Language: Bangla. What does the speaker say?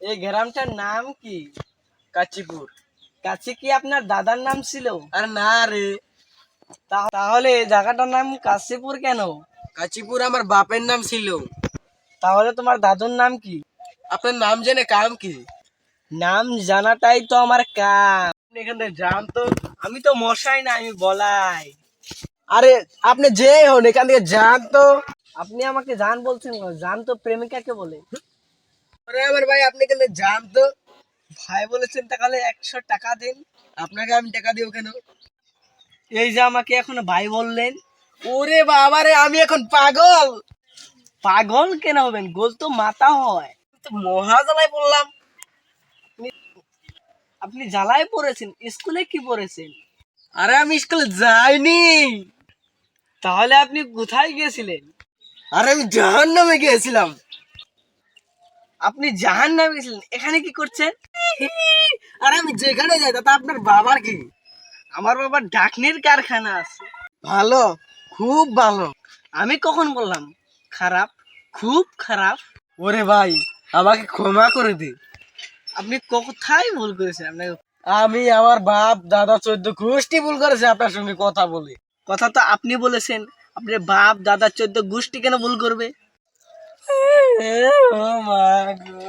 এই গ্রামটার নাম কি? কাচিপুর। কাছে কি আপনার দাদার নাম ছিল? আরে না রে, তাহলে এই জায়গাটার নাম কাশীপুর কেন? কাচিপুর আমার বাপের নাম ছিল। তাহলে তোমার দাদুর নাম কি? আপনার নাম জেনে কাম কি? নাম জানাটাই তো আমার কাম। আপনি এখান থেকে যান তো। আমি তো মশাই না, আমি বলাই। আরে আপনি যে হন এখান থেকে যান তো। আপনি আমাকে জান বলছেন কেন? জান তো প্রেমিকাকে বলে। আরে আমার ভাই, আপনি এখান থেকে যান তো। ভাই বলেছেন, তাহলে 100 টাকা দিন। আপনাকে আমি টাকা দিব কেন? এই যে আমাকে এখন ভাই বললেন। ওরে বাবারে, আমি এখন পাগল। পাগল কেন হবেন? গোল তো মাথা হয়। তো মহা জ্বালায় পড়লাম। আপনি জ্বালায় পড়েছেন? স্কুলে কি পড়েছেন? আরে আমি স্কুলে যাইনি। তাহলে আপনি কোথায় গিয়েছিলেন? আরে আমি জাহান্নামে গিয়েছিলাম। আপনি জাহান্নামে গেছিলেন, এখানে কি করছেন? আরে আমি যেখানে যাই তাতে আপনার বাবার কি? আমার বাবার ঢাকনির কারখানা আছে। ভালো, খুব ভালো। আমি কখন বললাম খারাপ? খুব খারাপ। ওরে ভাই, আমাকে ক্ষমা করে দে। আপনি কোথায় ভুল করেছেন? আপনাকে আমি আমার বাপ দাদা 14 গোষ্ঠী ভুল করেছে আপনার সঙ্গে কথা বলে। কথা তো আপনি বলেছেন। আপনার বাপ দাদা 14 গোষ্ঠী কেন ভুল করবে? ও মা গো।